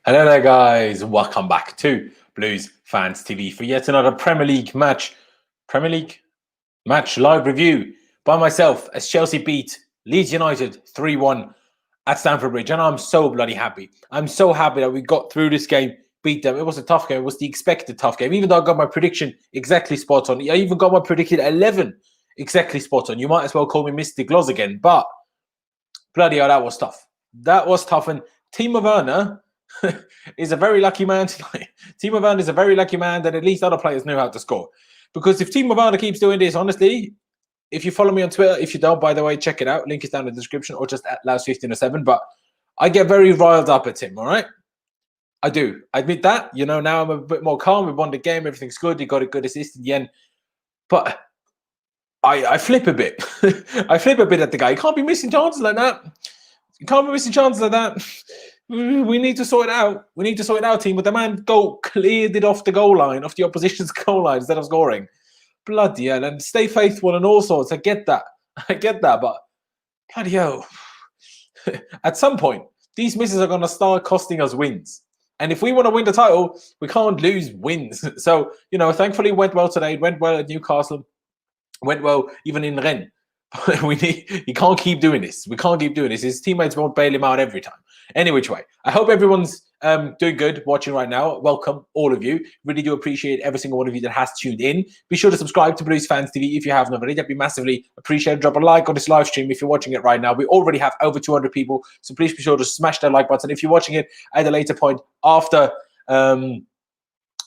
Hello there, guys. Welcome back to Blues Fans TV for yet another Premier League match live review by myself as Chelsea beat Leeds United 3-1 at Stamford Bridge. And I'm so bloody happy. I'm so happy that we got through this game, beat them. It was a tough game. It was the expected tough game. Even though I got my prediction exactly spot on. I even got my predicted 11 exactly spot on. You might as well call me Mr. Gloss again. But bloody hell, that was tough. That was tough. And Timo Werner is a very lucky man tonight. Timo Werner is a very lucky man that at least other players knew how to score. Because if Timo Werner keeps doing this, honestly, if you follow me on Twitter, if you don't, by the way, check it out. Link is down in the description or just at Laos1507. But I get very riled up at him, all right? I do. I admit that. You know, now I'm a bit more calm. We won the game. Everything's good. He got a good assist in the end. But I flip a bit. I flip a bit at the guy. He can't be missing chances like that. You can't be missing chances like that. We need to sort it out. We need to sort it out, team. But the man cleared it off the goal line, off the opposition's goal line instead of scoring. Bloody hell. And stay faithful and all sorts. I get that. I get that. But bloody hell. At some point, these misses are going to start costing us wins. And if we want to win the title, we can't lose wins. So, you know, thankfully it went well today. It went well at Newcastle. It went well even in Rennes. He can't keep doing this. We can't keep doing this. His teammates won't bail him out every time. Any which way. I hope everyone's doing good watching right now. Welcome, all of you. Really do appreciate every single one of you that has tuned in. Be sure to subscribe to Blues Fans TV if you haven't already. That'd be massively appreciated. Drop a like on this live stream if you're watching it right now. We already have over 200 people, so please be sure to smash that like button. If you're watching it at a later point after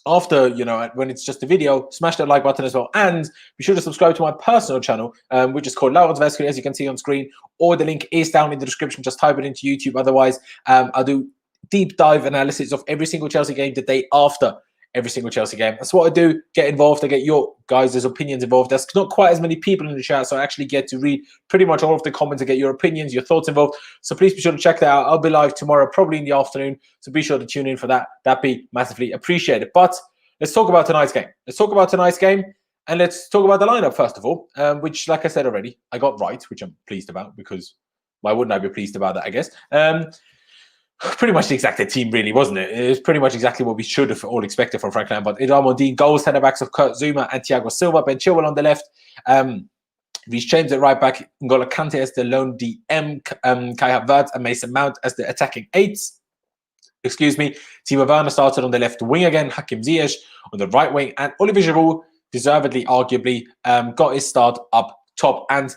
you know, when it's just a video, smash that like button as well. And be sure to subscribe to my personal channel, which is called Laurens Vesky, as you can see on screen, or the link is down in the description. Just type it into YouTube. Otherwise, I'll do deep dive analysis of every single Chelsea game the day after every single Chelsea game. That's what I do. Get involved. I get your guys' opinions involved. There's not quite as many people in the chat, so I actually get to read pretty much all of the comments and get your opinions, your thoughts involved. So please be sure to check that out. I'll be live tomorrow, probably in the afternoon. So be sure to tune in for that. That'd be massively appreciated. But let's talk about tonight's game. Let's talk about tonight's game. And let's talk about the lineup, first of all, which, like I said already, I got right, which I'm pleased about, because why wouldn't I be pleased about that, I guess? Pretty much the exact team, really, wasn't it? It was pretty much exactly what we should have all expected from Frank Lampard. Edouard, goals, centre-backs of Zouma and Thiago Silva, Ben Chilwell on the left, Reece James at right back, N'Golo Kante as the lone DM, Kai Havertz and Mason Mount as the attacking eights. Excuse me. Timo Werner started on the left wing again, Hakim Ziyech on the right wing, and Olivier Giroud, deservedly, arguably, got his start up top. And,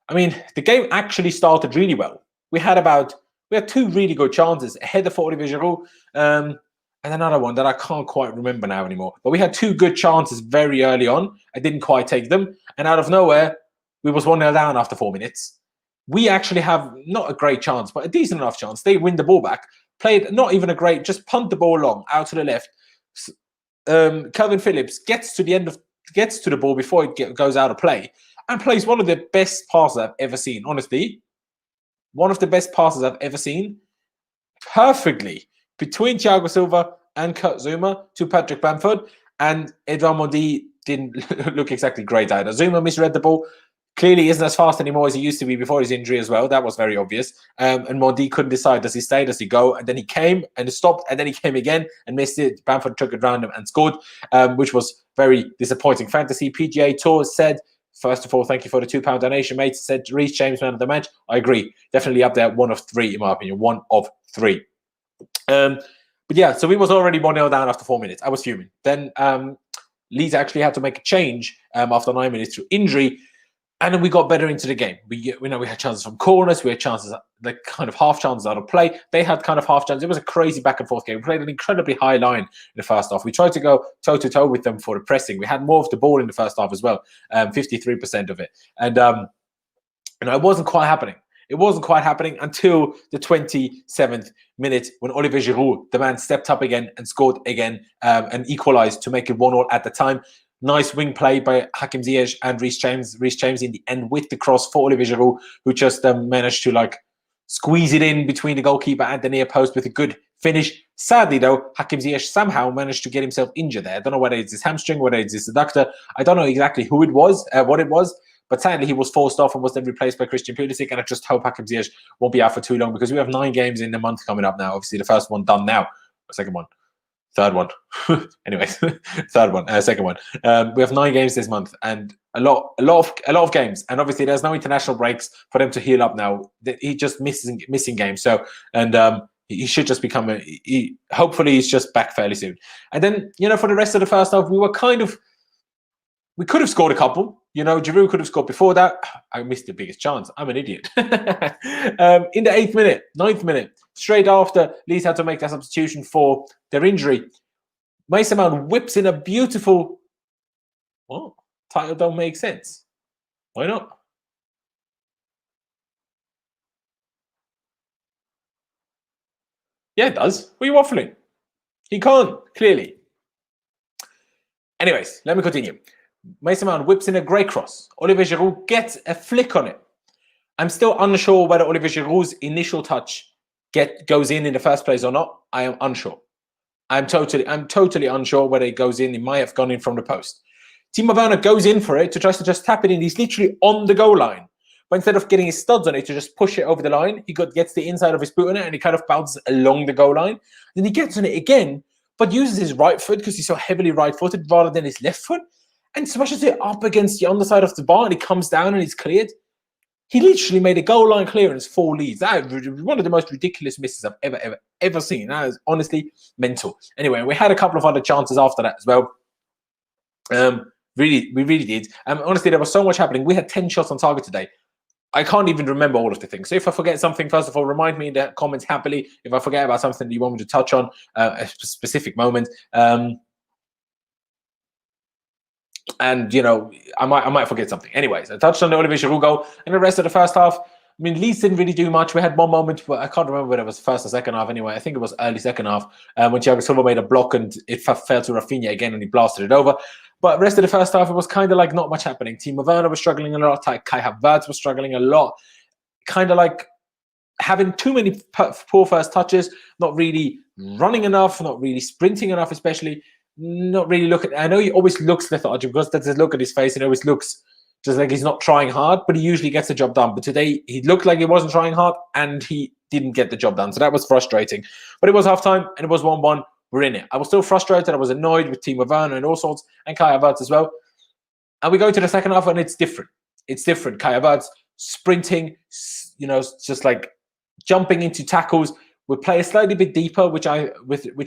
I mean, the game actually started really well. We had two really good chances, a header for Olivier Giroud, and another one that I can't quite remember now anymore. But we had two good chances very early on. I didn't quite take them. And out of nowhere, we was 1-0 down after 4 minutes. We actually have not a great chance, but a decent enough chance. They win the ball back. Played not even a great, just punt the ball long out to the left. Calvin Phillips gets to the ball before it goes out of play and plays one of the best passes I've ever seen. Honestly, one of the best passes I've ever seen. Perfectly between Thiago Silva and Zouma to Patrick Bamford, and Edouard didn't look exactly great either. Zouma misread the ball. Clearly isn't as fast anymore as he used to be before his injury as well. That was very obvious. And Mendy couldn't decide, does he stay, does he go? And then he came and stopped, and then he came again and missed it. Bamford took it round him and scored, which was very disappointing. Fantasy PGA Tour said, first of all, thank you for the £2 donation, mate. Said Reece James, man of the match. I agree. Definitely up there, 1 of 3, in my opinion. 1 of 3. But yeah, so we was already 1-0 down after 4 minutes. I was fuming. Then Leeds actually had to make a change after 9 minutes through injury. And then we got better into the game. We had chances from corners. We had chances, like kind of half chances out of play. They had kind of half chances. It was a crazy back and forth game. We played an incredibly high line in the first half. We tried to go toe-to-toe with them for the pressing. We had more of the ball in the first half as well, 53% of it. And it wasn't quite happening. It wasn't quite happening until the 27th minute when Olivier Giroud, the man, stepped up again and scored again and equalised to make it 1-1 at the time. Nice wing play by Hakim Ziyech and Reece James. Reece James in the end with the cross for Olivier Giroud, who just managed to squeeze it in between the goalkeeper and the near post with a good finish. Sadly, though, Hakim Ziyech somehow managed to get himself injured there. I don't know whether it's his hamstring, whether it's his adductor. I don't know exactly who it was, what it was. But sadly, he was forced off and was then replaced by Christian Pulisic. And I just hope Hakim Ziyech won't be out for too long, because we have 9 games in the month coming up now. Obviously, the first one done now. second one, third one. Anyways, third one, second one. We have 9 games this month, and a lot of games. And obviously, there's no international breaks for them to heal up now. He just missing games. So, and he should just become hopefully he's just back fairly soon. And then, you know, for the rest of the first half, we could have scored a couple. You know, Giroud could have scored before that. I missed the biggest chance. I'm an idiot. In the 8th minute, 9th minute, straight after Leeds had to make that substitution for their injury, Mason Mount whips in a beautiful... Oh, title don't make sense. Why not? Yeah, it does. What are you waffling? He can't, clearly. Anyways, let me continue. Mason Mount whips in a great cross. Olivier Giroud gets a flick on it. I'm still unsure whether Olivier Giroud's initial touch goes in the first place or not. I am unsure. I'm totally unsure whether it goes in. It might have gone in from the post. Timo Werner goes in for it to try to just tap it in. He's literally on the goal line. But instead of getting his studs on it to just push it over the line, he gets the inside of his boot on it and he kind of bounces along the goal line. Then he gets on it again, but uses his right foot because he's so heavily right-footed rather than his left foot, and smashes it up against the underside of the bar, and he comes down and he's cleared. He literally made a goal line clearance for Leeds. That is one of the most ridiculous misses I've ever seen. That is honestly mental. Anyway, we had a couple of other chances after that as well. We really did. Honestly, there was so much happening. We had 10 shots on target today. I can't even remember all of the things. So if I forget something, first of all, remind me in the comments happily. If I forget about something that you want me to touch on, a specific moment. And, you know, I might forget something. Anyways, I touched on the Olivier Giroud goal. And the rest of the first half, I mean, Leeds didn't really do much. We had one moment, but I can't remember whether it was first or second half anyway. I think it was early second half when Thiago Silva made a block and it fell to Rafinha again and he blasted it over. But the rest of the first half, it was kind of like not much happening. Timo Werner was struggling a lot. Kai Havertz was struggling a lot. Kind of like having too many poor first touches, not really running enough, not really sprinting enough, especially. Not really looking. I know he always looks lethargic because that's his look at his face, and it always looks just like he's not trying hard, but he usually gets the job done. But today he looked like he wasn't trying hard, and he didn't get the job done. So that was frustrating. But it was halftime, and it was 1-1. We're in it. I was still frustrated. I was annoyed with Timo Werner and all sorts, and Kai Havertz as well. And we go to the second half, and it's different. It's different. Kai Havertz sprinting, you know, just like jumping into tackles. We play a slightly bit deeper, which I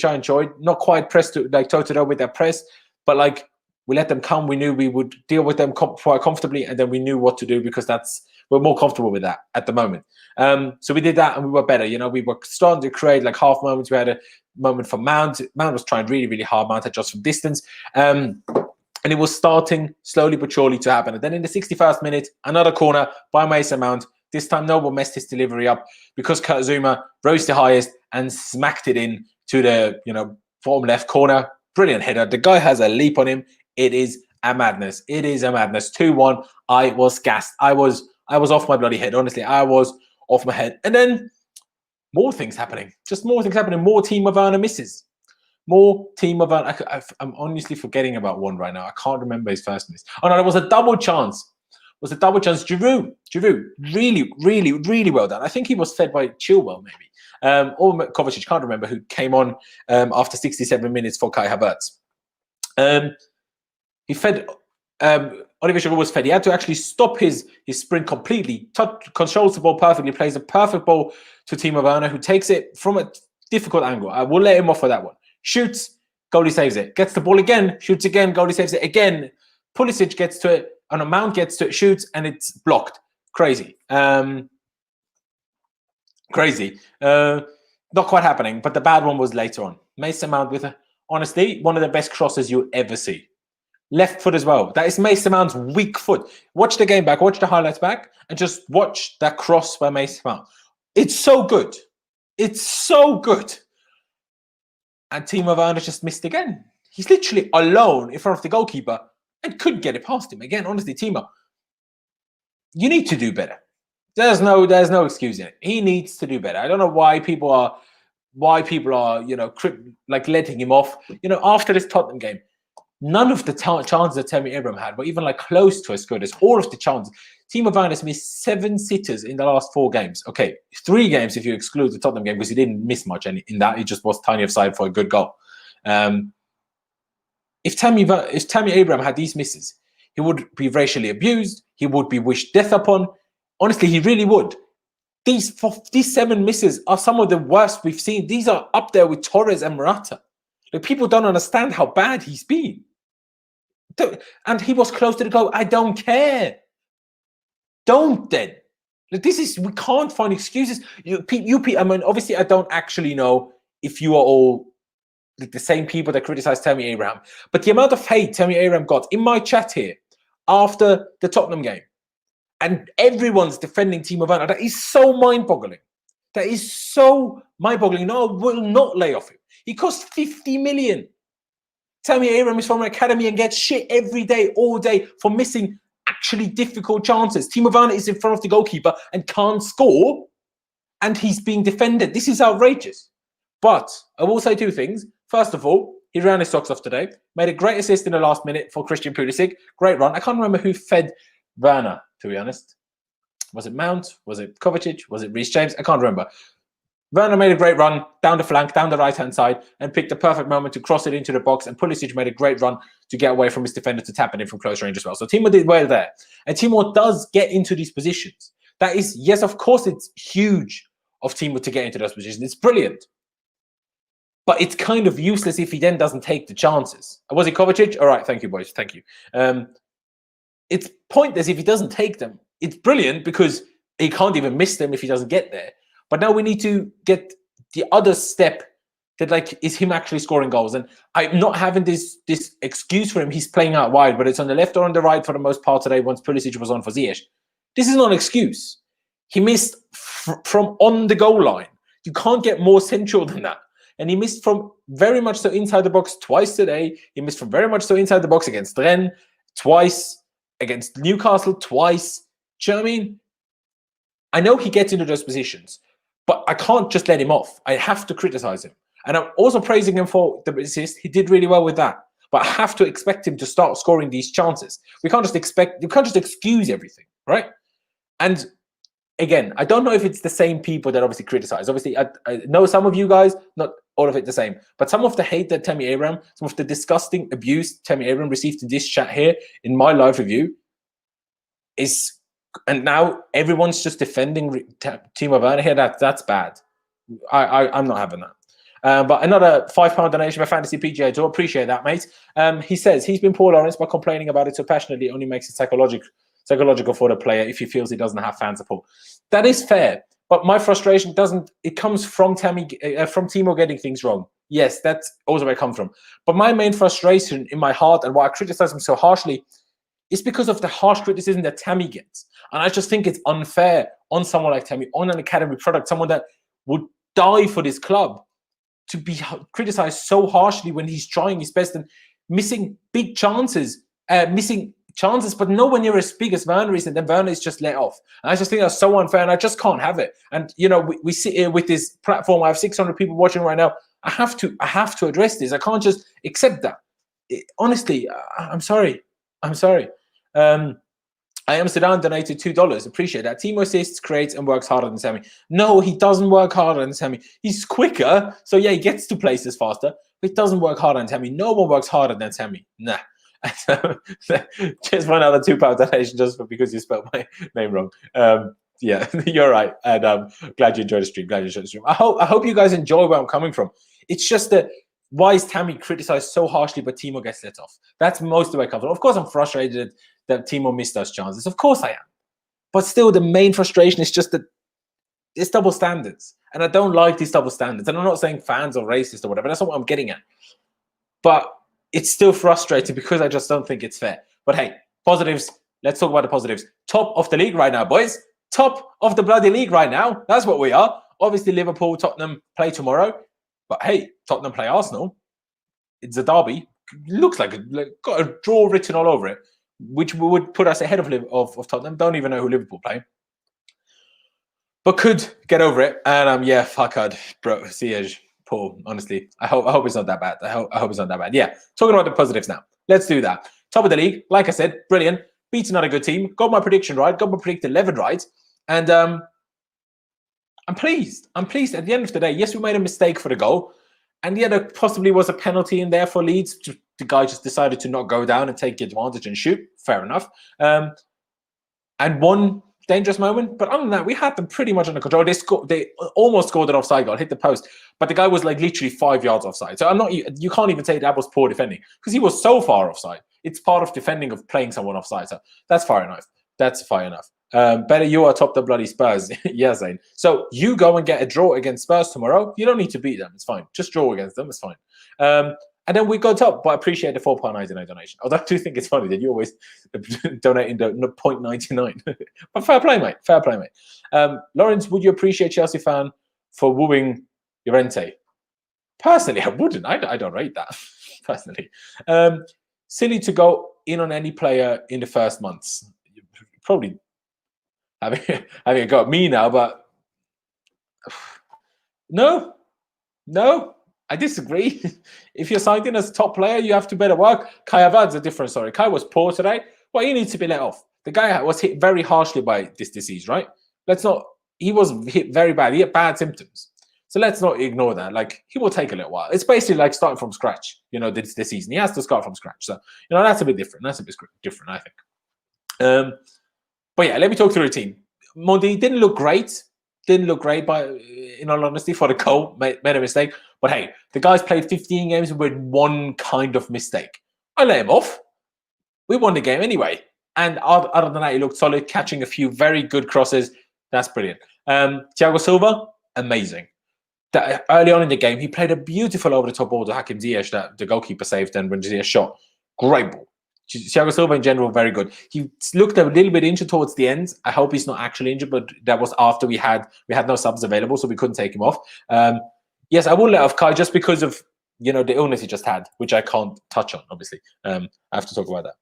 enjoyed. Not quite pressed to like toe-to-toe with their press, but like we let them come. We knew we would deal with them quite comfortably, and then we knew what to do because we're more comfortable with that at the moment. So we did that, and we were better. You know, we were starting to create like half moments. We had a moment for Mount. Mount was trying really, really hard. Mount had just from distance, and it was starting slowly but surely to happen. And then in the 61st minute, another corner by Mason Mount. This time, no one messed his delivery up because Zouma rose the highest and smacked it in to the, you know, bottom left corner. Brilliant header. The guy has a leap on him. It is a madness. It is a madness. 2-1. I was gassed. I was off my bloody head. Honestly, I was off my head. And then more things happening. Just more things happening. More Timo Werner misses. More Timo Werner. I'm honestly forgetting about one right now. I can't remember his first miss. Oh no, there was a double chance. Was a double chance. Giroud, really, really, really well done. I think he was fed by Chilwell, maybe. Or Kovacic, can't remember, who came on after 67 minutes for Kai Havertz. He fed, Olivier Giroud was fed. He had to actually stop his sprint completely, controls the ball perfectly, plays a perfect ball to Timo Werner, who takes it from a difficult angle. I will let him off for that one. Shoots, goalie saves it. Gets the ball again, shoots again, goalie saves it again. Pulisic gets to it. And a Mount gets to it, shoots, and it's blocked. Crazy. Crazy. Not quite happening, but the bad one was later on. Mason Mount with, honestly, one of the best crosses you'll ever see. Left foot as well. That is Mason Mount's weak foot. Watch the game back, watch the highlights back, and just watch that cross by Mason Mount. It's so good. It's so good. And Timo Werner just missed again. He's literally alone in front of the goalkeeper and couldn't get it past him. Again, honestly, Timo, you need to do better. There's no excuse in it. He needs to do better. I don't know why people are, you know, like letting him off. You know, after this Tottenham game, None of the chances that Tammy Abraham had were even like close to as good as all of the chances. Timo Werner has missed 7 sitters in the last 4 games. Okay, 3 games if you exclude the Tottenham game, because he didn't miss much in that. He just was tiny offside for a good goal. If Tammy Abraham had these misses, he would be racially abused. He would be wished death upon. Honestly, he really would. These 7 misses are some of the worst we've seen. These are up there with Torres and Morata. Like, people don't understand how bad he's been. And he was close to the goal. I don't care. Don't then. Like, we can't find excuses. I mean, obviously, I don't actually know if you are all like the same people that criticize Tammy Abraham. But the amount of hate Tammy Abraham got in my chat here after the Tottenham game, and everyone's defending Timo Werner, that is so mind-boggling. That is so mind-boggling. No, I will not lay off him. He cost 50 million. Tammy Abraham is from an academy and gets shit every day, all day, for missing actually difficult chances. Timo Werner is in front of the goalkeeper and can't score, and he's being defended. This is outrageous. But I will say 2 things. First of all, he ran his socks off today. Made a great assist in the last minute for Christian Pulisic. Great run. I can't remember who fed Werner, to be honest. Was it Mount? Was it Kovacic? Was it Reece James? I can't remember. Werner made a great run down the flank, down the right-hand side, and picked the perfect moment to cross it into the box. And Pulisic made a great run to get away from his defender to tap it in from close range as well. So Timo did well there. And Timo does get into these positions. That is, yes, of course, it's huge of Timo to get into those positions. It's brilliant. But it's kind of useless if he then doesn't take the chances. Was it Kovacic? All right, thank you, boys. Thank you. It's pointless if he doesn't take them. It's brilliant because he can't even miss them if he doesn't get there. But now we need to get the other step that, like, is him actually scoring goals. And I'm not having this excuse for him. He's playing out wide, but it's on the left or on the right for the most part today once Pulisic was on for Ziyech. This is not an excuse. He missed from on the goal line. You can't get more central than that. And he missed from very much so inside the box twice today. He missed from very much so inside the box against Rennes twice, against Newcastle twice. Do you know what I mean? I know he gets into those positions, but I can't just let him off. I have to criticize him. And I'm also praising him for the assist. He did really well with that. But I have to expect him to start scoring these chances. We can't just excuse everything, right? And again, I don't know if it's the same people that obviously criticize. Obviously, I know some of you guys, not all of it the same. But some of the hate that Tammy Abraham, some of the disgusting abuse Tammy Abraham received in this chat here, in my live review, is... And now everyone's just defending Timo Werner here. That's bad. I'm not having that. But another £5 donation by Fantasy PGA Tour. Appreciate that, mate. He says he's been Paul Lawrence by complaining about it so passionately. It only makes it psychological for the player if he feels he doesn't have fan support. That is fair. But my frustration comes from Timo getting things wrong. Yes, that's also where it comes from. But my main frustration in my heart and why I criticize him so harshly is because of the harsh criticism that Tammy gets. And I just think it's unfair on someone like Tammy, on an academy product, someone that would die for this club, to be criticized so harshly when he's trying his best and missing big chances, but nowhere near as big as Werner is, and then Werner is just let off. And I just think that's so unfair, and I just can't have it. And, you know, we sit here with this platform. I have 600 people watching right now. I have to address this. I can't just accept that. Honestly, I'm sorry. I am Sedan donated $2. Appreciate that. Timo assists, creates, and works harder than Sammy. No, he doesn't work harder than Sammy. He's quicker, so yeah, he gets to places faster, but he doesn't work harder than Sammy. No one works harder than Sammy. Nah. Just one other £2 donation just because you spelled my name wrong. Yeah, you're right. And glad you enjoyed the stream. I hope you guys enjoy where I'm coming from. It's just that, why is Tammy criticized so harshly, but Timo gets let off? That's most of the way it comes from. Of course, I'm frustrated that Timo missed those chances. Of course I am. But still, the main frustration is just that it's double standards. And I don't like these double standards. And I'm not saying fans are racist or whatever. That's not what I'm getting at. But it's still frustrating because I just don't think it's fair. But hey, positives. Let's talk about the positives. Top of the league right now, boys. Top of the bloody league right now. That's what we are. Obviously, Liverpool, Tottenham play tomorrow. But hey, Tottenham play Arsenal. It's a derby. Looks like got a draw written all over it, which would put us ahead of Tottenham. Don't even know who Liverpool play. But could get over it. And yeah, fuck God, bro, Ziyech, Paul. Honestly, I hope it's not that bad. I hope it's not that bad. Yeah, talking about the positives now. Let's do that. Top of the league, like I said, brilliant. Beats another good team. Got my prediction right. Got my predicted 11 right. And I'm pleased. I'm pleased at the end of the day. Yes, we made a mistake for the goal. And yeah, there possibly was a penalty in there for Leeds. The guy just decided to not go down and take advantage and shoot. Fair enough. And one dangerous moment. But other than that, we had them pretty much under control. They almost scored an offside goal, hit the post. But the guy was like literally 5 yards offside. So you can't even say that was poor defending because he was so far offside. It's part of defending of playing someone offside. So that's fair enough. That's fair enough. Better you are top the bloody Spurs. Yeah, Zane. So you go and get a draw against Spurs tomorrow. You don't need to beat them. It's fine. Just draw against them. It's fine. And then we go top. But I appreciate the £4.99 donation. Although I do think it's funny that you always donate in the 0.99. But fair play, mate. Fair play, mate. Lawrence, would you appreciate Chelsea fan for wooing Llorente? Personally, I wouldn't. I don't rate that. Personally. Silly to go in on any player in the first months. Probably having a go at me now, but no, I disagree. If you're signed in as a top player, you have to better work. Kai Havertz's a different story. Kai was poor today. Well, he needs to be let off. The guy was hit very harshly by this disease, right? He was hit very bad. He had bad symptoms. So let's not ignore that. Like, he will take a little while. It's basically like starting from scratch, this season. He has to start from scratch. So, that's a bit different. That's a bit different, I think. But yeah, let me talk through the team. Mendy didn't look great. But in all honesty, for the goal, made a mistake. But hey, the guy's played 15 games with one kind of mistake. I let him off. We won the game anyway. And other than that, he looked solid, catching a few very good crosses. That's brilliant. Thiago Silva, amazing. Early on in the game, he played a beautiful over-the-top ball to Hakim Ziyech that the goalkeeper saved and when Ziyech shot. Great ball. Thiago Silva in general, very good. He looked a little bit injured towards the end. I hope he's not actually injured, but that was after we had no subs available, so we couldn't take him off. Yes, I will let off Kai just because of the illness he just had, which I can't touch on, obviously. I have to talk about that.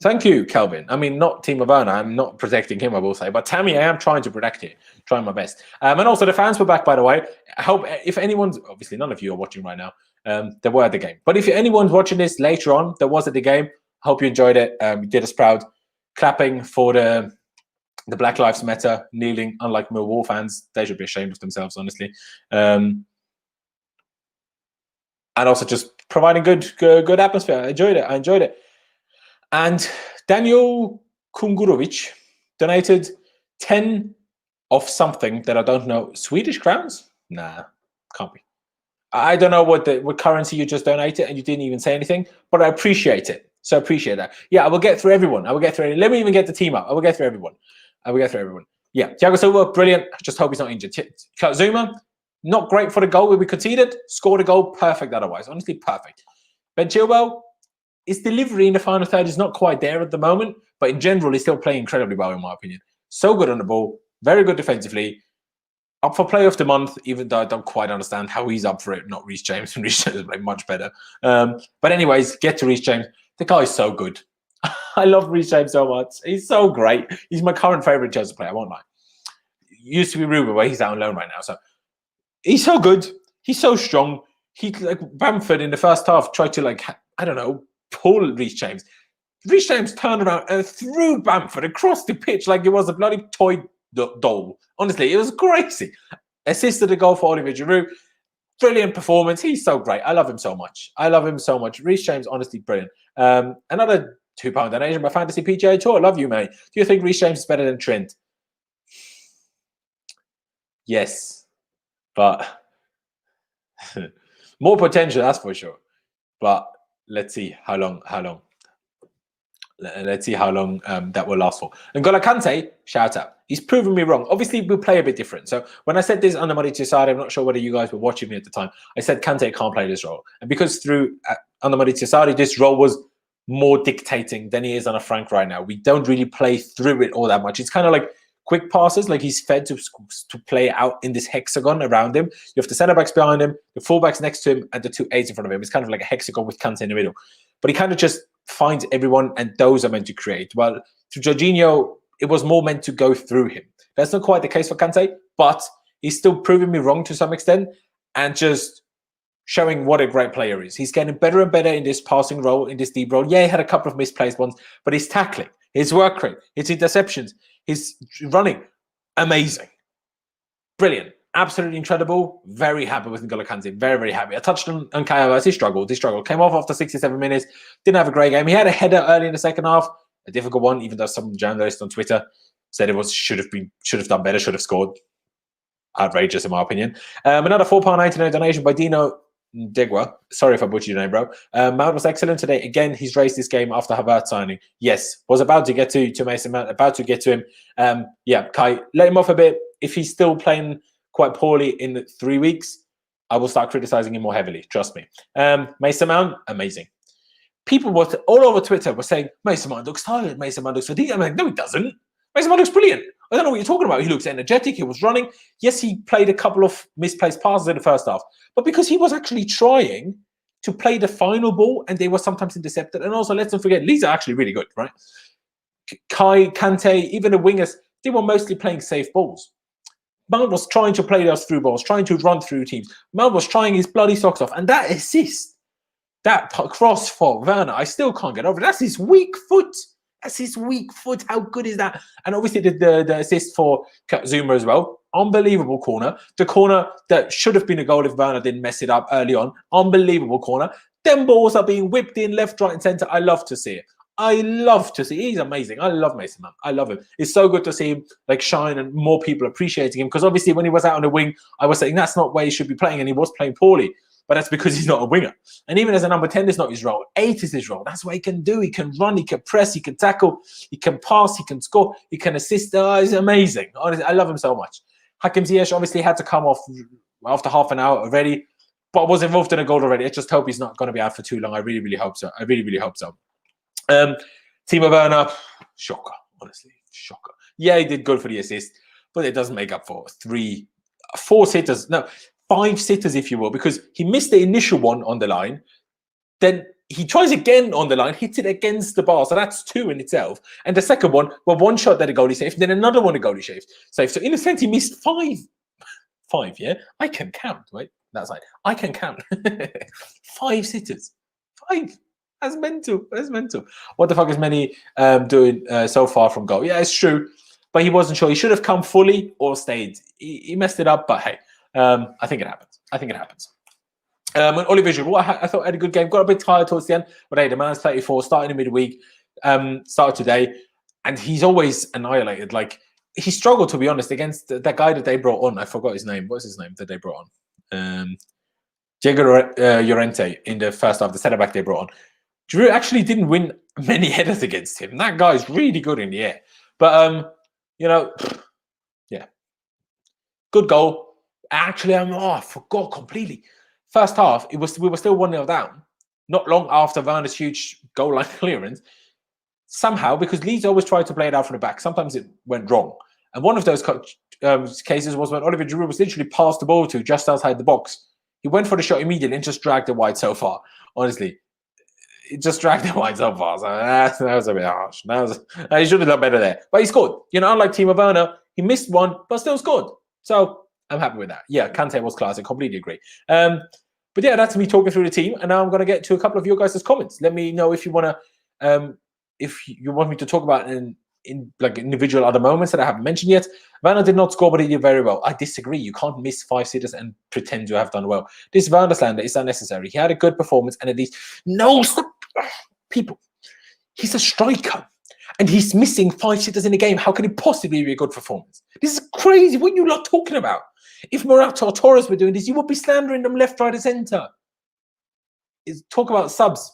Thank you, Kelvin. I mean, not Timo Werner. I'm not protecting him, I will say. But Tammy, I am trying to protect him. Trying my best. And also, the fans were back, by the way. I hope if anyone's... Obviously, none of you are watching right now. They were at the game. But if anyone's watching this later on, that was at the game, I hope you enjoyed it. You did us proud. Clapping for the Black Lives Matter, kneeling, unlike Millwall fans. They should be ashamed of themselves, honestly. And also just providing good atmosphere. I enjoyed it. And Daniel Kungurovic donated 10 of something that I don't know. Swedish crowns? Nah, can't be. I don't know what currency you just donated, and you didn't even say anything, but I appreciate it. So I appreciate that. Yeah, I will get through everyone. Let me even get the team up. I will get through everyone. Yeah, Thiago Silva, brilliant. Just hope he's not injured. Zouma, not great for the goal where we conceded. Scored a goal, perfect otherwise. Honestly, perfect. Ben Chilwell, his delivery in the final third is not quite there at the moment, but in general, he's still playing incredibly well, in my opinion. So good on the ball, very good defensively. Up for player of the month, even though I don't quite understand how he's up for it, not Reece James. And Reece James is playing much better. But anyways, get to Reece James. The guy is so good. I love Reece James so much. He's so great. He's my current favourite Chelsea player, I won't lie. Used to be Ruben, but he's out on loan right now. So he's so good. He's so strong. He, like Bamford in the first half, tried to, pull Reece James. Reece James turned around and threw Bamford across the pitch like it was a bloody toy doll. Honestly, it was crazy. Assisted a goal for Olivier Giroud. Brilliant performance. He's so great. I love him so much. Reece James, honestly, brilliant. Another £2 donation by Fantasy PGA Tour. Love you, mate. Do you think Reece James is better than Trent? Yes. But more potential, that's for sure. But let's see how long. Let's see how long that will last for. And N'Golo Kante, shout out. He's proven me wrong. Obviously, we play a bit different. So when I said this on the Maurizio Sarri, I'm not sure whether you guys were watching me at the time. I said Kante can't play this role. And because through on the Maurizio Sarri, this role was more dictating than he is on a Frank right now. We don't really play through it all that much. It's kind of like quick passes, like he's fed to play out in this hexagon around him. You have the centre-backs behind him, the full-backs next to him, and the two eights in front of him. It's kind of like a hexagon with Kante in the middle. But he kind of just finds everyone, and those are meant to create. Well, to Jorginho, it was more meant to go through him. That's not quite the case for Kante, but he's still proving me wrong to some extent and just showing what a great player is. He's getting better and better in this passing role, in this deep role. Yeah, he had a couple of misplaced ones, but his tackling, his work rate, his interceptions, his running, amazing. Brilliant. Absolutely incredible. Very happy with N'Golo Kante. Very, very happy. I touched on CHAOUIPRODUCTIONS. He struggled. He struggled. Came off after 67 minutes. Didn't have a great game. He had a header early in the second half. A difficult one, even though some journalist on Twitter said it should have done better, should have scored. Outrageous, in my opinion. Another £4.99 donation by Dino Degwa. Sorry if I butchered your name, bro. Mount was excellent today. Again, he's raised this game after Havertz signing. Yes, was about to get to Mason Mount, about to get to him. Yeah, Kai, let him off a bit. If he's still playing quite poorly in 3 weeks, I will start criticizing him more heavily. Trust me. Mason Mount, amazing. People were all over Twitter were saying, Mason Mount looks tired. Mason Mount looks fatigued. I'm like, no, he doesn't. Mason Mount looks brilliant. I don't know what you're talking about. He looks energetic. He was running. Yes, he played a couple of misplaced passes in the first half, but because he was actually trying to play the final ball and they were sometimes intercepted. And also, let's not forget, Leeds are actually really good, right? Kai, Kante, even the wingers, they were mostly playing safe balls. Mount was trying to play those through balls, trying to run through teams. Mount was trying his bloody socks off. And that assist, that cross for Werner, I still can't get over. That's his weak foot. That's his weak foot. How good is that? And obviously the assist for Zouma as well. Unbelievable corner. The corner that should have been a goal if Werner didn't mess it up early on. Unbelievable corner. Them balls are being whipped in left, right, and centre. I love to see it. I love to see. He's amazing. I love Mason Mount. I love him. It's so good to see him like shine and more people appreciating him. Because obviously when he was out on the wing, I was saying that's not where he should be playing, and he was playing poorly. But that's because he's not a winger. And even as a number 10, it's not his role. 8 is his role. That's what he can do. He can run, he can press, he can tackle, he can pass, he can score, he can assist. He's amazing. Honestly, I love him so much. Hakim Ziyech obviously had to come off after half an hour already, but was involved in a goal already. I just hope he's not going to be out for too long. I really, really hope so. I really, really hope so. Timo Werner, shocker, honestly, shocker. Yeah, he did good for the assist, but it doesn't make up for 4 sitters. No, 5 sitters, if you will, because he missed the initial one on the line. Then he tries again on the line, hits it against the bar. So that's 2 in itself. And the second one, well, 1 shot that the goalie saved, then another one the goalie saved. So in a sense, he missed 5. 5, yeah? I can count, right? That's right. I can count. 5 sitters. 5. That's mental. That's mental. What the fuck is Mendy doing so far from goal? Yeah, it's true. But he wasn't sure. He should have come fully or stayed. He messed it up, but hey. I think it happens. I think it happens. And Olivier Giroud, I thought had a good game. Got a bit tired towards the end, but hey, the man's 34, starting in midweek, started today, and he's always annihilated. Like he struggled, to be honest, against that guy that they brought on. I forgot his name. What's his name that they brought on? Diego Llorente in the first half, the centre back they brought on. Giroud actually didn't win many headers against him. That guy's really good in the air, but you know, yeah, good goal. Actually, I forgot completely. First half, we were still 1-0 down. Not long after Werner's huge goal line clearance. Somehow, because Leeds always tried to play it out from the back, sometimes it went wrong. And one of those cases was when Olivier Giroud was literally passed the ball to just outside the box. He went for the shot immediately and just dragged it wide so far. Honestly, it just dragged it wide so far. So that was a bit harsh. He should have done better there. But he scored. You know, unlike Timo Werner, he missed one, but still scored. So I'm happy with that. Yeah, Kante was class. I completely agree. But yeah, that's me talking through the team. And now I'm going to get to a couple of your guys' comments. Let me know if you want to, if you want me to talk about in like individual other moments that I haven't mentioned yet. Werner did not score, but he did very well. I disagree. You can't miss 5 sitters and pretend to have done well. This Werner slander is unnecessary. He had a good performance, and at least stop, people. He's a striker. And he's missing 5 sitters in the game. How can it possibly be a good performance? This is crazy. What are you lot talking about? If Morata or Torres were doing this, you would be slandering them left, right, and centre. Talk about subs.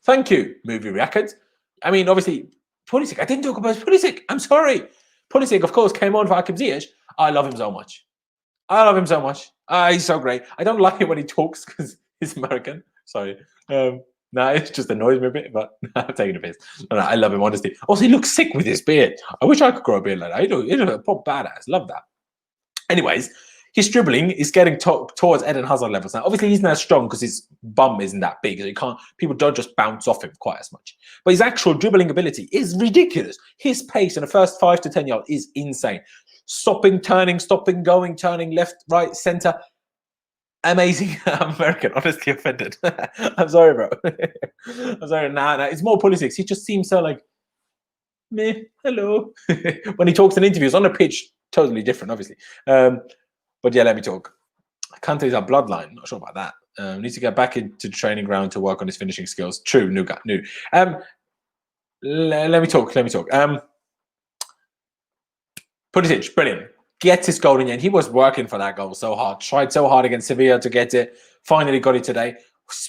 Thank you, movie reactions. I mean, obviously, Pulisic. I didn't talk about Pulisic. I'm sorry. Pulisic, of course, came on for Hakim Ziyech. I love him so much. I love him so much. He's so great. I don't like it when he talks because he's American. Sorry. No, it just annoys me a bit, but I'm taking a piss. No, I love him, honestly. Also, he looks sick with his beard. I wish I could grow a beard like that. He looks a pop badass. Love that. Anyways, his dribbling is getting towards Eden Hazard levels now. Obviously, he's not as strong because his bum isn't that big. So people don't just bounce off him quite as much. But his actual dribbling ability is ridiculous. His pace in the first 5 to 10 yards is insane. Stopping, turning, going, turning, left, right, centre. Amazing. I'm American, honestly offended. I'm sorry, bro. I'm sorry. Nah, it's more Pulisic. He just seems so like, meh, hello. When he talks in interviews on the pitch, totally different, obviously. But yeah, let me talk. Kante's our bloodline. Not sure about that. Needs to get back into the training ground to work on his finishing skills. True, new. Let me talk. Pulisic, brilliant. Gets his goal in the end. He was working for that goal so hard. Tried so hard against Sevilla to get it. Finally got it today.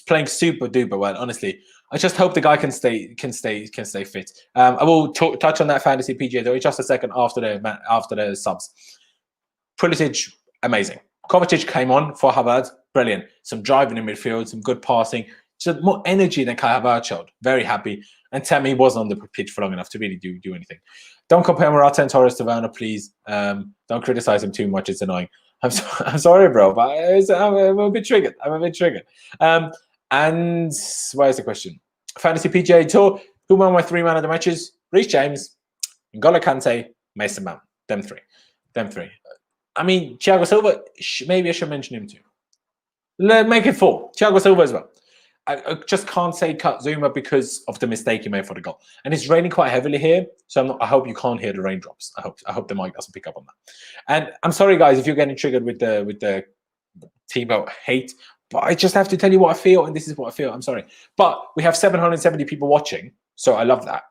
Playing super duper well. Honestly, I just hope the guy can stay fit. I will touch on that fantasy PGA though just a second after the subs. Pulisic, amazing. Kovacic came on for Havertz, brilliant. Some driving in midfield, some good passing. Just more energy than Kai Havertz showed. Very happy. And Tammy wasn't on the pitch for long enough to really do anything. Don't compare Morata and Torres to Werner, please. Don't criticize him too much. It's annoying. I'm sorry, bro, but I'm a bit triggered. And where's the question? Fantasy PGA Tour. Who won my 3 man of the matches? Reece James, N'Golo Kante, Mason Mount. Them three. I mean, Thiago Silva, maybe I should mention him too. Make it 4. Thiago Silva as well. I just can't say cut Zouma because of the mistake he made for the goal. And it's raining quite heavily here, so I hope you can't hear the raindrops. I hope the mic doesn't pick up on that. And I'm sorry, guys, if you're getting triggered with the Timo hate, but I just have to tell you what I feel, and this is what I feel. I'm sorry. But we have 770 people watching, so I love that.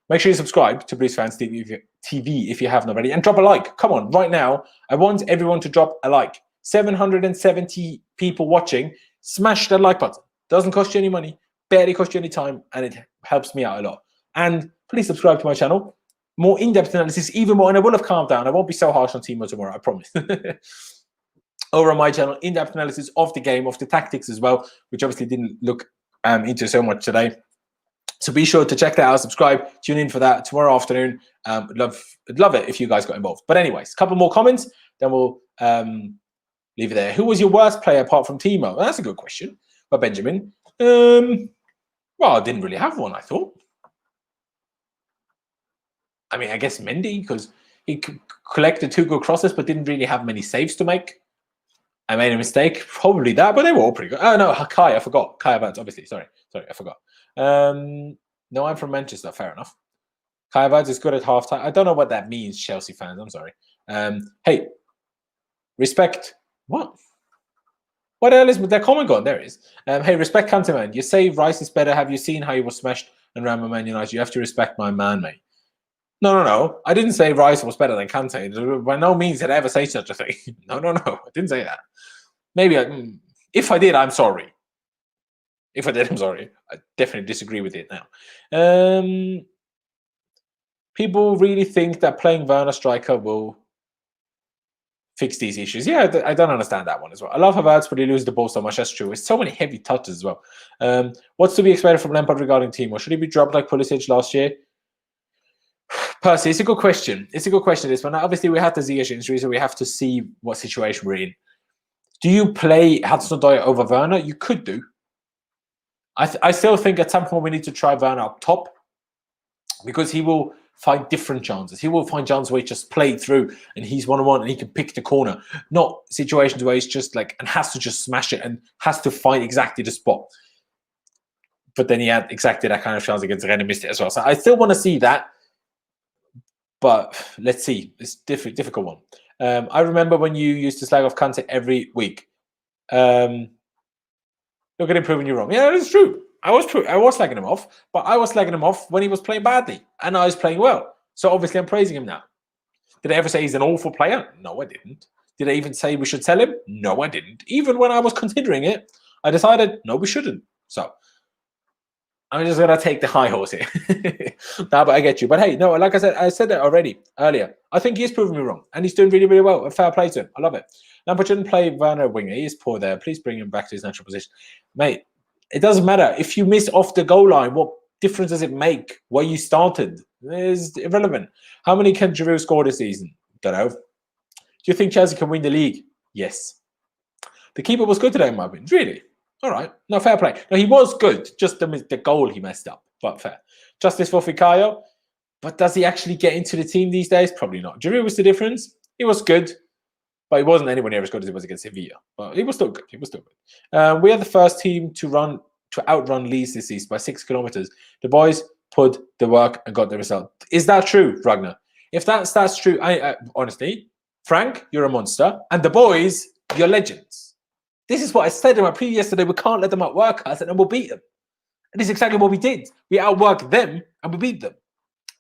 Make sure you subscribe to Blues Fans TV if you haven't already, and drop a like. Come on, right now. I want everyone to drop a like. 770 people watching. Smash that like button. Doesn't cost you any money, barely cost you any time, and it helps me out a lot. And please subscribe to my channel. More in-depth analysis, even more, and I will have calmed down. I won't be so harsh on Timo tomorrow, I promise. Over on my channel, in-depth analysis of the game, of the tactics as well, which obviously didn't look into so much today. So be sure to check that out, subscribe, tune in for that tomorrow afternoon. I'd love it if you guys got involved. But anyways, a couple more comments, then we'll leave it there. Who was your worst player apart from Timo? Well, that's a good question. But Benjamin, well, I didn't really have one, I thought. I mean, I guess Mendy, because he collected 2 good crosses, but didn't really have many saves to make. I made a mistake, probably that, but they were all pretty good. Oh, no, Kai, I forgot. Kai Havertz, obviously. Sorry, I forgot. No, I'm from Manchester, fair enough. Kai Havertz is good at halftime. I don't know what that means, Chelsea fans, I'm sorry. Hey, respect. What? What the hell is that comment gone? There it is. Hey, respect Kante, man. You say Rice is better. Have you seen how he was smashed and ran by Man United? You have to respect my man, mate. No. I didn't say Rice was better than Kante. By no means did I ever say such a thing. No. I didn't say that. Maybe if I did, I'm sorry. If I did, I'm sorry. I definitely disagree with it now. People really think that playing Werner striker will fix these issues. Yeah, I don't understand that one as well. I love Havertz, but he loses the ball so much. That's true. It's so many heavy touches as well. What's to be expected from Lampard regarding Timo? Should he be dropped like Pulisic last year? Percy, it's a good question. This one. Now, obviously, we had the Ziyech injury, so we have to see what situation we're in. Do you play Hudson-Odoi over Werner? You could do. I still think at some point we need to try Werner up top because he will find different chances. He will find chances where he just played through and he's one-on-one and he can pick the corner. Not situations where he's just like and has to just smash it and has to find exactly the spot. But then he had exactly that kind of chance against Rennes and missed it as well. So I still want to see that. But let's see. It's a difficult one. I remember when you used to slag off Kante every week. Look at him proving you wrong. Yeah, that's true. I was slagging him off, but I was slagging him off when he was playing badly, and I was playing well. So obviously, I'm praising him now. Did I ever say he's an awful player? No, I didn't. Did I even say we should sell him? No, I didn't. Even when I was considering it, I decided no, we shouldn't. So I'm just gonna take the high horse here. No, but I get you. But hey, no, like I said that already earlier. I think he's proven me wrong, and he's doing really, really well. A fair play to him. I love it. Lampard shouldn't play Werner winger. He is poor there. Please bring him back to his natural position, mate. It doesn't matter if you miss off the goal line. What difference does it make where you started? It's irrelevant. How many can Giroud score this season? Don't know. Do you think Chelsea can win the league? Yes. The keeper was good today, in my opinion. Really? All right. No, fair play. No, he was good. Just the goal he messed up. But fair. Justice for Fikayo. But does he actually get into the team these days? Probably not. Giroud was the difference. He was good. But he wasn't anywhere near as good as he was against Sevilla. But he was still good. He was still good. We are the first team to outrun Leeds this season by 6 kilometers. The boys put the work and got the result. Is that true, Ragnar? If that's true, I honestly, Frank, you're a monster, and the boys, you're legends. This is what I said in my preview yesterday. We can't let them outwork us, and then we'll beat them. And this is exactly what we did. We outworked them, and we beat them.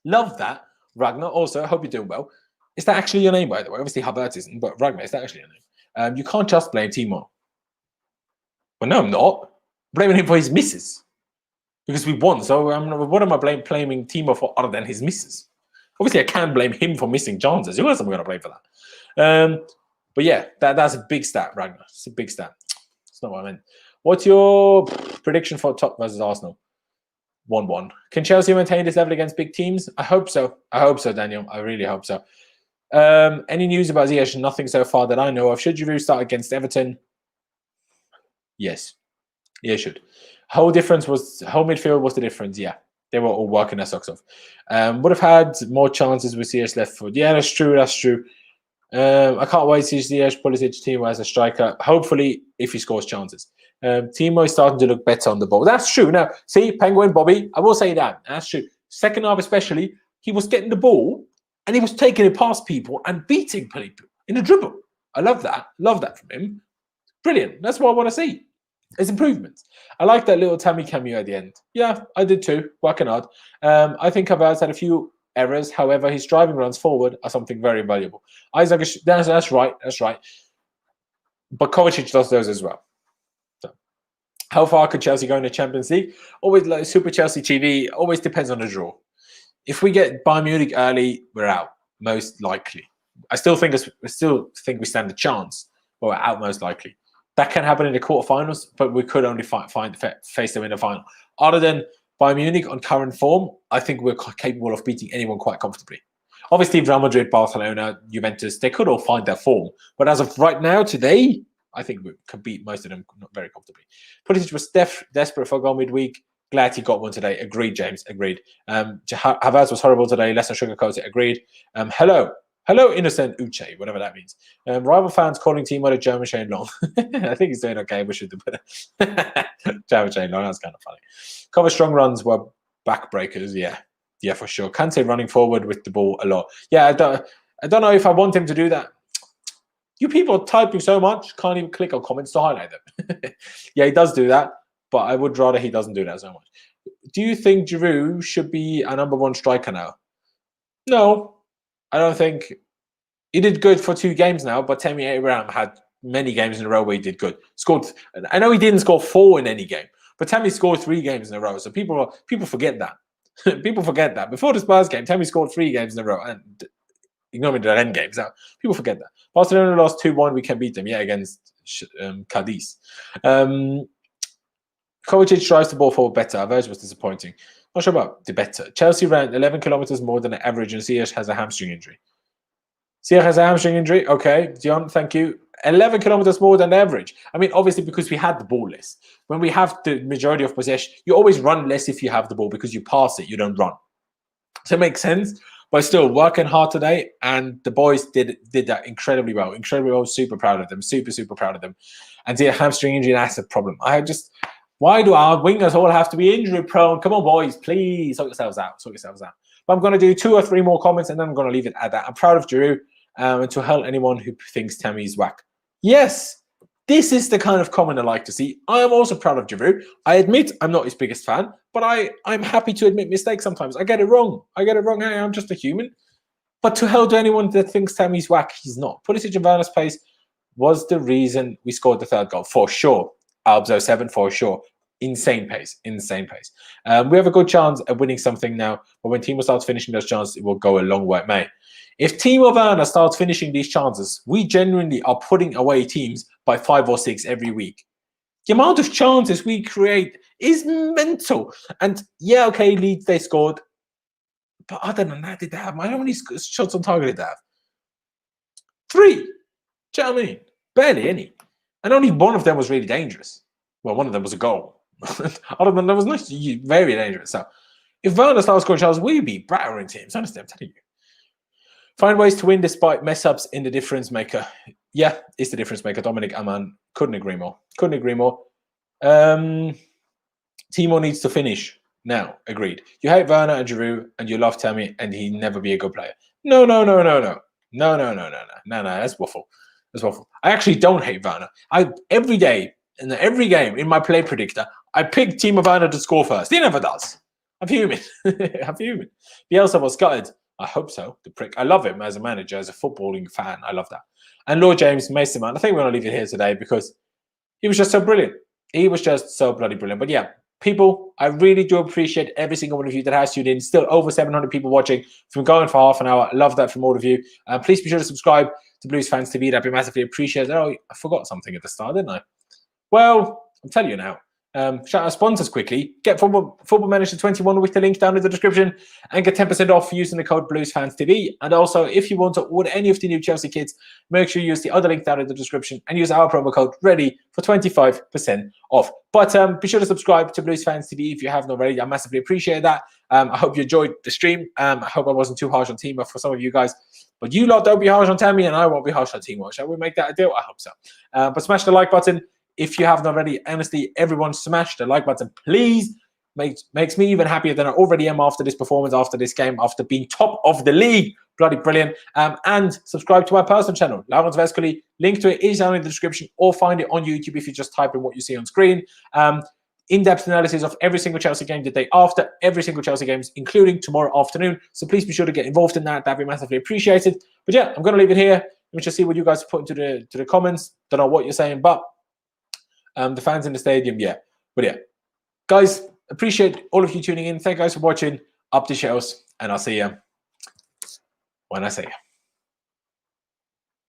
Love that, Ragnar. Also, I hope you're doing well. Is that actually your name, by the way? Obviously, Havertz isn't, but Ragnar, is that actually your name? You can't just blame Timo. Well, no, I'm not. I'm blaming him for his misses. Because we won, so what am I blaming Timo for other than his misses? Obviously, I can't blame him for missing chances. Who else am I going to blame for that? But yeah, that's a big stat, Ragnar. It's a big stat. That's not what I meant. What's your prediction for Tottenham versus Arsenal? 1-1. Can Chelsea maintain this level against big teams? I hope so. I hope so, Daniel. I really hope so. Any news about Ziyech? Nothing so far that I know of. Should Giroud start against Everton? Yes. Yeah, should. Whole midfield was the difference. Yeah. They were all working their socks off. Would have had more chances with Ziyech left foot. Yeah, that's true. That's true. I can't wait to see Ziyech, Pulisic, Timo as a striker. Hopefully, if he scores chances. Timo is starting to look better on the ball. That's true. Now, see, Penguin, Bobby, I will say that. That's true. Second half especially, he was getting the ball and he was taking it past people and beating people in a dribble. I love that. Love that from him. Brilliant. That's what I want to see. It's improvements. I like that little Tammy cameo at the end. Yeah, I did too. Working hard. I think Havertz had a few errors. However, his driving runs forward are something very valuable. Isaac, that's right. That's right. But Kovacic does those as well. So, how far could Chelsea go in the Champions League? Always like Super Chelsea TV. Always depends on the draw. If we get Bayern Munich early, we're out most likely. I still think we stand a chance, but we're out most likely. That can happen in the quarterfinals, but we could only face them in the final. Other than Bayern Munich on current form, I think we're capable of beating anyone quite comfortably. Obviously, Real Madrid, Barcelona, Juventus, they could all find their form. But as of right now, today, I think we could beat most of them very comfortably. Pulisic was desperate for a goal midweek. Glad he got one today. Agreed, James. Agreed. Havertz was horrible today. Let's not sugarcoat it. Agreed. Hello, innocent Uche, whatever that means. Rival fans calling Timo the German Shane Long. I think he's doing okay. We should do better. German Shane Long, that's kind of funny. Cover strong runs were backbreakers. Yeah, for sure. Kante running forward with the ball a lot. Yeah, I don't know if I want him to do that. You people are typing so much, can't even click on comments to highlight them. Yeah, he does do that, but I would rather he doesn't do that so much. Do you think Giroud should be a #1 striker now? No. I don't think he did good for 2 games now, but Tammy Abraham had many games in a row where he did good. Scored. I know he didn't score 4 in any game, but Tammy scored 3 games in a row. So people forget that. People forget that. Before the Spurs game, Tammy scored 3 games in a row, and ignore me the end games. Now people forget that. Barcelona lost 2-1. We can beat them. Yeah, against Cadiz. Kovacic drives the ball forward better. Verge was disappointing. Not sure about the better. Chelsea ran 11 kilometers more than the average, and Ziyech has a hamstring injury. Ziyech has a hamstring injury. Okay, Dion, thank you. 11 kilometers more than the average. I mean, obviously, because we had the ball less. When we have the majority of possession, you always run less if you have the ball because you pass it, you don't run. So it makes sense. But still, working hard today, and the boys did that incredibly well. Incredibly well. Super proud of them. Super proud of them. And Ziyech hamstring injury, that's a problem. Why do our wingers all have to be injury prone? Come on, boys, please sort yourselves out. But I'm going to do 2 or 3 more comments, and then I'm going to leave it at that. I'm proud of Giroud, and to help anyone who thinks Tammy's whack. Yes, this is the kind of comment I like to see. I am also proud of Giroud. I admit I'm not his biggest fan, but I'm happy to admit mistakes sometimes. I get it wrong. Hey, I'm just a human. But to help anyone that thinks Tammy's whack, he's not. Pulisic and Werner's pace was the reason we scored the 3rd goal, for sure. Albs 07 for sure. Insane pace. We have a good chance at winning something now, but when Timo starts finishing those chances, it will go a long way, mate. If Timo Werner starts finishing these chances, we genuinely are putting away teams by 5 or 6 every week. The amount of chances we create is mental. And yeah, okay, Leeds, they scored. But other than that, did they have? How many shots on target did they have? 3. Do you know what I mean? Barely any. And only one of them was really dangerous. Well, one of them was a goal. Other than that was nice, very dangerous. So if Werner starts scoring chances, we'll be battering teams. Honestly, I'm telling you. Find ways to win despite mess-ups in the difference maker. yeah, it's the difference maker. Dominic Aman, couldn't agree more. Couldn't agree more. Timo needs to finish now. Agreed. You hate Werner and Giroud, and you love Tammy, and he'd never be a good player. No. That's waffle. That's waffle. I actually don't hate Werner. Every day in every game in my play predictor, I pick Timo Werner to score first. He never does. I'm human. I'm human. Bielsa was gutted. I hope so. The prick. I love him as a manager, as a footballing fan. I love that. And Lord James Mason, man. I think we're going to leave it here today because he was just so brilliant. He was just so bloody brilliant. But yeah, people, I really do appreciate every single one of you that has tuned in. Still over 700 people watching from going for half an hour. I love that from all of you. Please be sure to subscribe to Blues Fans TV. That'd be massively appreciated. Oh, I forgot something at the start, didn't I? Well, I'll tell you now. Shout out sponsors quickly. Get Football Manager 21 with the link down in the description and get 10% off using the code BluesFansTV. And also, if you want to order any of the new Chelsea kits, make sure you use the other link down in the description and use our promo code READY for 25% off. But be sure to subscribe to Blues Fans TV if you haven't already. I massively appreciate that. I hope you enjoyed the stream. I hope I wasn't too harsh on Timo for some of you guys. But you lot don't be harsh on Tammy and I won't be harsh on Timo. Shall we make that a deal? I hope so. But smash the like button. If you haven't already, honestly, everyone smash the like button, please. Makes me even happier than I already am after this performance, after this game, after being top of the league. Bloody brilliant. And subscribe to my personal channel, Laurens Vescoli. Link to it is down in the description or find it on YouTube if you just type in what you see on screen. In-depth analysis of every single Chelsea game the day after, every single Chelsea games, including tomorrow afternoon. So please be sure to get involved in that. That'd be massively appreciated. But yeah, I'm going to leave it here. Let me just see what you guys put into the comments. Don't know what you're saying, but the fans in the stadium, yeah. But yeah, guys, appreciate all of you tuning in. Thank you guys for watching. Up the shells, and I'll see you when I see you.